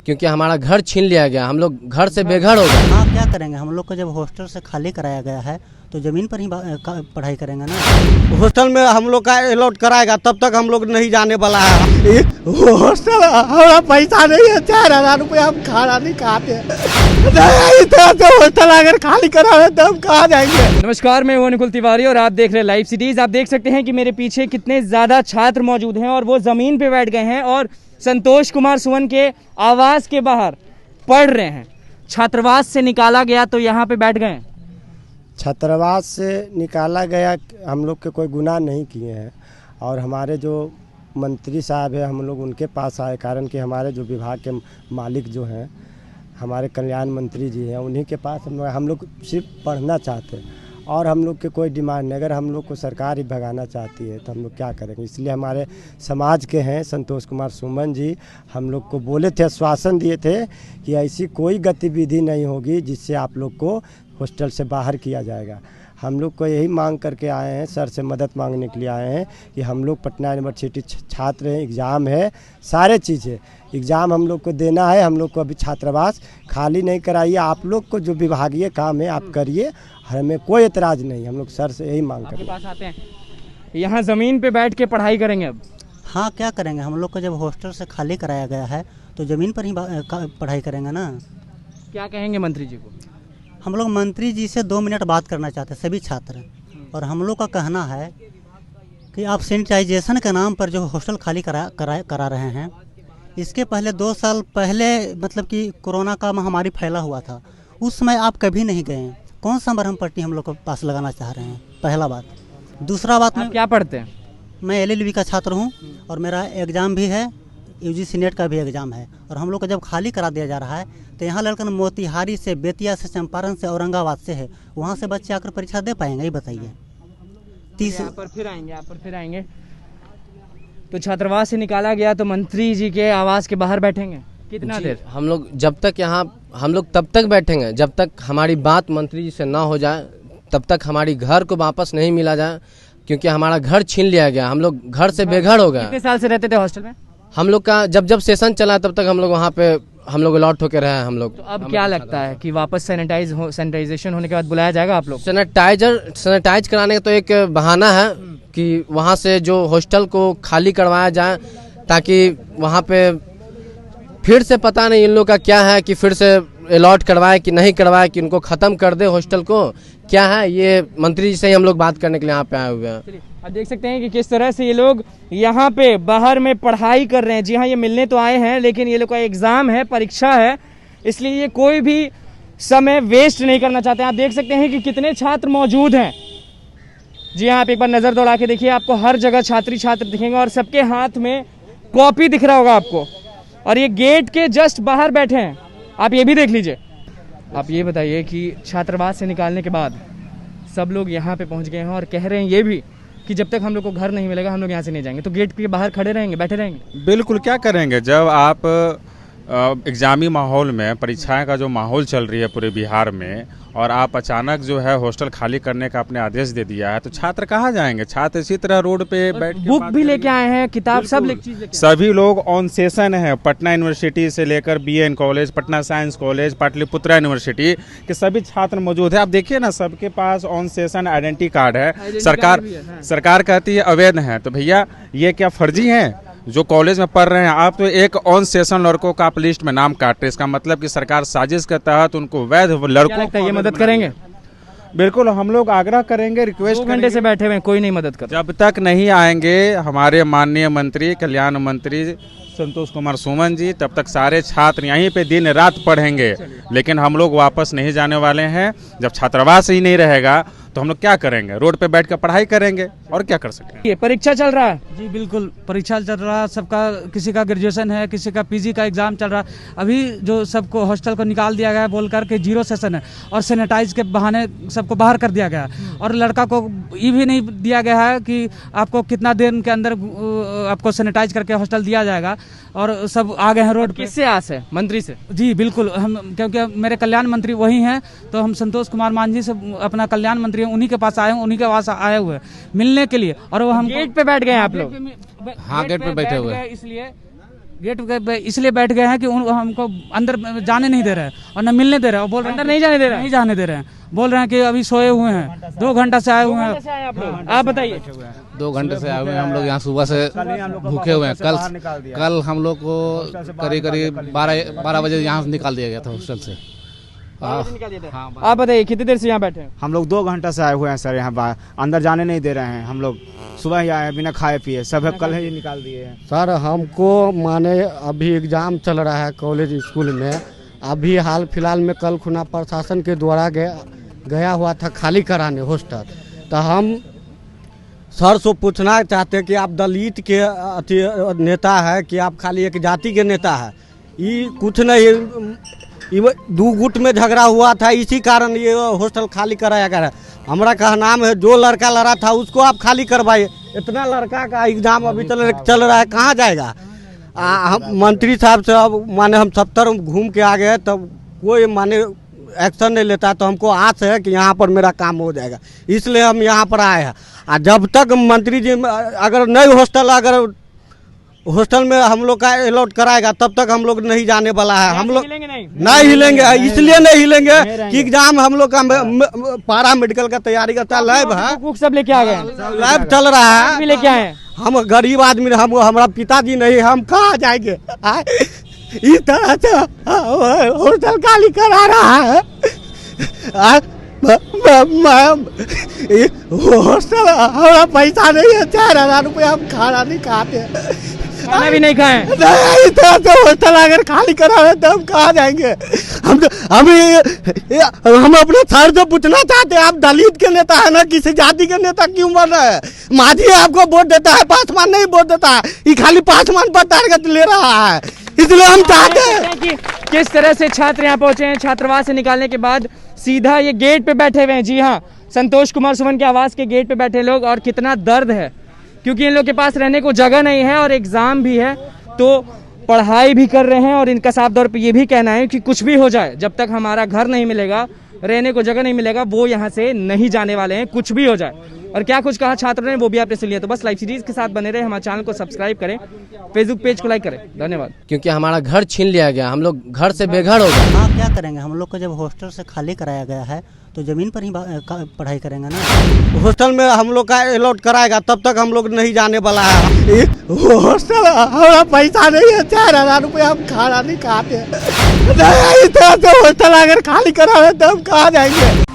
क्योंकि हमारा घर छीन लिया गया, हम लोग घर से बेघर हो गए। हाँ, क्या करेंगे, हम लोग को जब हॉस्टल से खाली कराया गया है तो ज़मीन पर ही पढ़ाई करेंगे ना। हॉस्टल में हम लोग का अलॉट कराएगा तब तक हम लोग नहीं जाने वाला है। हॉस्टल हमारा पैसा नहीं है, 4000 रुपये हम खाना नहीं खाते। हॉस्टल अगर खाली करा तो हम कहाँ जाएंगे। नमस्कार, मैं हूं निकुल तिवारी और आप देख रहे हैं लाइव सिटीज। आप देख सकते हैं कि मेरे पीछे कितने ज़्यादा छात्र मौजूद हैं और वो ज़मीन पे बैठ गए हैं और संतोष कुमार सुमन के आवास के बाहर पढ़ रहे हैं। छात्रावास से निकाला गया तो यहाँ पे बैठ गए। छात्रावास से निकाला गया, हम लोग के कोई गुनाह नहीं किए हैं और हमारे जो मंत्री साहब हैं हम लोग उनके पास आए, कारण कि हमारे जो विभाग के मालिक जो हैं हमारे कल्याण मंत्री जी हैं, उन्हीं के पास हम लोग सिर्फ पढ़ना चाहते हैं और हम लोग के कोई डिमांड नहीं। अगर हम लोग को सरकार ही भगाना चाहती है तो हम लोग क्या करेंगे। इसलिए हमारे समाज के हैं संतोष कुमार सुमन जी हम लोग को बोले थे, आश्वासन दिए थे कि ऐसी कोई गतिविधि नहीं होगी जिससे आप लोग को हॉस्टल से बाहर किया जाएगा। हम लोग को यही मांग करके आए हैं, सर से मदद मांगने के लिए आए हैं कि हम लोग पटना यूनिवर्सिटी छात्र हैं, एग्ज़ाम है, सारे चीज़ें एग्ज़ाम हम लोग को देना है। हम लोग को अभी छात्रावास खाली नहीं कराइए, आप लोग को जो विभागीय काम है आप करिए, हमें कोई एतराज़ नहीं। हम लोग सर से यही मांग करके पास आते हैं। यहाँ ज़मीन पे बैठ के पढ़ाई करेंगे अब। हाँ, क्या करेंगे, हम लोग को जब हॉस्टल से खाली कराया गया है तो ज़मीन पर ही पढ़ाई करेंगे ना। क्या कहेंगे मंत्री जी को? हम लोग मंत्री जी से 2 मिनट बात करना चाहते हैं, सभी छात्र। और हम लोग का कहना है कि आप सैनिटाइजेशन के नाम पर जो हॉस्टल खाली करा रहे हैं, इसके पहले 2 साल पहले मतलब कि कोरोना का महामारी फैला हुआ था, उस समय आप कभी नहीं गए हैं। कौन सा मरहम पट्टी हम लोग को पास लगाना चाह रहे हैं, पहला बात। दूसरा बात, आप क्या पढ़ते हैं? मैं LLB का छात्र हूँ और मेरा एग्ज़ाम भी है, UGC नेट का भी एग्ज़ाम है। और हम लोग को जब खाली करा दिया जा रहा है तो यहाँ लड़का मोतिहारी से, बेतिया से, चंपारण से, औरंगाबाद से है, वहाँ से बच्चे आकर परीक्षा दे पाएंगे, ये बताइए। यहाँ पर फिर आएंगे तो छात्रावास से निकाला गया तो मंत्री जी के आवास के बाहर बैठेंगे कितना देर? हम लोग जब तक यहाँ हम लोग तब तक बैठेंगे जब तक हमारी बात मंत्री जी से ना हो जाए, तब तक हमारी घर को वापस नहीं मिला जाए, क्योंकि हमारा घर छीन लिया गया, हम लोग घर से बेघर हो गए। कितने साल से रहते थे हॉस्टल में? हम लोग का जब सेशन चला तब तक हम लोग वहाँ पे हम लोग अलॉट होके रहे हैं। हम लोग तो अब क्या लगता है कि वापस सैनिटाइजेशन होने के बाद बुलाया जाएगा आप लोग? सैनिटाइज कराने का तो एक बहाना है कि वहाँ से जो हॉस्टल को खाली करवाया जाए, ताकि वहाँ पे फिर से पता नहीं इन लोग का क्या है कि फिर से अलॉट करवाए कि नहीं करवाए, कि उनको ख़त्म कर दे हॉस्टल को, क्या है ये मंत्री जी से ही हम लोग बात करने के लिए यहाँ पे आए हुए हैं। आप देख सकते हैं कि किस तरह से ये लोग यहाँ पे बाहर में पढ़ाई कर रहे हैं। जी हाँ, ये मिलने तो आए हैं लेकिन ये लोग का एग्ज़ाम है, परीक्षा है, इसलिए ये कोई भी समय वेस्ट नहीं करना चाहते हैं। आप देख सकते हैं कि कितने छात्र मौजूद हैं। जी हाँ, आप एक बार नज़र दौड़ा के देखिए, आपको हर जगह छात्र दिखेंगे और सबके हाथ में कॉपी दिख रहा होगा आपको, और ये गेट के जस्ट बाहर बैठे हैं। आप ये भी देख लीजिए। आप ये बताइए कि छात्रावास से निकालने के बाद सब लोग यहाँ पे पहुँच गए हैं और कह रहे हैं ये भी कि जब तक हम लोग को घर नहीं मिलेगा हम लोग यहाँ से नहीं जाएंगे। तो गेट के बाहर खड़े रहेंगे, बैठे रहेंगे? बिल्कुल, क्या करेंगे जब आप एग्ज़ामी माहौल में, परीक्षाएं का जो माहौल चल रही है पूरे बिहार में, और आप अचानक जो है हॉस्टल खाली करने का आपने आदेश दे दिया है, तो छात्र कहाँ जाएंगे? छात्र इसी तरह रोड पे बैठ के बुक भी लेके आए हैं, किताब सब चीज़ लेके सभी लोग ऑन सेशन है। पटना यूनिवर्सिटी से लेकर BN college, Patna science college, Pataliputra university के सभी छात्र मौजूद है। आप देखिए ना, सबके पास ऑन सेशन आइडेंटिटी कार्ड है। सरकार कहती है अवैध है, तो भैया ये क्या फर्जी है? जो कॉलेज में पढ़ रहे हैं आप, तो एक ऑन सेशन लड़कों का आप लिस्ट में नाम काट रहे, इसका मतलब कि सरकार साजिश के तहत उनको वैध लड़कों को ये मदद करेंगे। बिल्कुल, हम लोग आग्रह करेंगे, रिक्वेस्ट 2 घंटे से बैठे हुए हैं, कोई नहीं मदद कर। जब तक नहीं आएंगे हमारे माननीय मंत्री, कल्याण मंत्री संतोष कुमार सुमन जी, तब तक सारे छात्र यहीं पे दिन रात पढ़ेंगे। लेकिन हम लोग वापस नहीं जाने वाले हैं। जब छात्रावास ही नहीं रहेगा तो हम लोग क्या करेंगे? रोड पे बैठ कर पढ़ाई करेंगे और क्या कर सकते हैं। ये परीक्षा चल रहा है? जी बिल्कुल, परीक्षा चल रहा है सबका। किसी का ग्रेजुएशन है, किसी का PG का एग्जाम चल रहा है। अभी जो सबको हॉस्टल को निकाल दिया गया है बोलकर के 0 सेशन है और सैनिटाइज के बहाने सबको बाहर कर दिया गया है। और लड़का को ये भी नहीं दिया गया है कि आपको कितना दिन के अंदर आपको सैनिटाइज करके हॉस्टल दिया जाएगा, और सब आ गए हैं रोड पे। किससे आस है? मंत्री से? जी बिल्कुल, हम क्योंकि मेरे कल्याण मंत्री वही हैं, तो हम संतोष कुमार मांझी से अपना कल्याण मंत्री हैं, उन्हीं के पास आए हैं, उन्हीं के पास आए हुए हैं मिलने के लिए। और वो हम गेट पे बैठ गए आप लोग? हाँ, गेट पे बैठे हुए हैं। इसलिए गेट पे इसलिए बैठ गए हैं कि हमको अंदर जाने नहीं दे रहे हैं और न मिलने दे रहे हैं और बोल रहे हैं अंदर नहीं जाने दे रहा है? नहीं जाने दे रहे हैं, बोल रहे हैं कि अभी सोए हुए हैं, 2 घंटा से आए हुए हैं। कैसे आए आप लोग? आप बताइए। 2 घंटे से आए हुए हैं हम लोग यहाँ, सुबह से भूखे हुए हैं। कल हम लोग को करीब 12 बजे यहाँ से निकाल दिया गया था हॉस्टल से। आप बताइए कितनी देर से यहाँ बैठे हैं? हम लोग 2 घंटा से आए हुए हैं सर, यहाँ बाहर अंदर जाने नहीं दे रहे हैं। हम लोग सुबह ही आए हैं बिना खाए पिए, सब कल ही निकाल दिए हैं। सर हमको माने अभी एग्ज़ाम चल रहा है कॉलेज स्कूल में, अभी हाल फिलहाल में कल खुना प्रशासन के द्वारा गया हुआ था खाली कराने हॉस्टल। तो हम सर से पूछना चाहते हैं कि आप दलित के अथी नेता है कि आप खाली एक जाति के नेता है? ये कुछ नहीं, 2 गुट में झगड़ा हुआ था, इसी कारण ये हॉस्टल खाली कराया गया। हमारा कहना है जो लड़का लड़ा था उसको आप खाली करवाइए। इतना लड़का का एग्जाम अभी चल रहा है, कहाँ जाएगा? हम मंत्री साहब से अब माने हम 70 घूम के आ गए तब कोई माने एक्शन नहीं लेता, तो हमको आस है कि यहाँ पर मेरा काम हो जाएगा, इसलिए हम यहाँ पर आए हैं। और जब तक मंत्री जी अगर नई हॉस्टल में हम लोग का अलॉट कराएगा तब तक हम लोग नहीं जाने वाला है। हम लोग नहीं हिलेंगे, इसलिए नहीं हिलेंगे कि एग्जाम हम लोग का पारा मेडिकल का तैयारी करता है, लैब है, बुक सब लेके आ गए, लैब चल रहा है, लेके आए। हम गरीब आदमी, हम हमारा पिताजी नहीं, हम कहाँ जाएंगे? इस तरह से हॉस्टल खाली करा रहा है। हॉस्टल हमारा पैसा नहीं है, 4000 रुपया हम खाना नहीं खाते, खाना भी नहीं खाए। इस तरह से हॉस्टल अगर खाली करा है तो हम कहाँ जाएंगे? हम अपने सर से पूछना चाहते हैं, आप दलित के नेता है ना, किसी जाति के नेता क्यों बन रहे हैं? माझी आपको वोट देता है, पासवान नहीं वोट देता है, ये खाली पासवान पर टारगेट ले रहा है, इसलिए हम चाहते हैं कि किस तरह से छात्र यहाँ पहुंचे हैं। छात्रावास से निकालने के बाद सीधा ये गेट पे बैठे हुए हैं। जी हाँ, संतोष कुमार सुमन के आवास के गेट पे बैठे लोग, और कितना दर्द है क्योंकि इन लोग के पास रहने को जगह नहीं है और एग्जाम भी है, तो पढ़ाई भी कर रहे हैं। और इनका साफ तौर पे ये भी कहना है कि कुछ भी हो जाए, जब तक हमारा घर नहीं मिलेगा, रहने को जगह नहीं मिलेगा, वो यहाँ से नहीं जाने वाले हैं, कुछ भी हो जाए। और क्या कुछ कहा छात्रों ने वो भी आपने सुन लिया। तो बस लाइव सीरीज के साथ बने रहे, हमारे चैनल को सब्सक्राइब करें, फेसबुक पेज को लाइक करें। धन्यवाद। क्योंकि हमारा घर छीन लिया गया, हम लोग घर से बेघर हो गए। हाँ, क्या करेंगे? हम लोग को जब हॉस्टल से खाली कराया गया है तो ज़मीन पर ही पढ़ाई करेंगे ना। हॉस्टल में हम लोग का अलॉट कराएगा तब तक हम लोग नहीं जाने वाला है। हॉस्टल हमारा पैसा नहीं है, 4000 रुपया हम खाना नहीं खाते, इस तरह से हॉस्टल अगर खाली करा है तो हम कहाँ जाएंगे?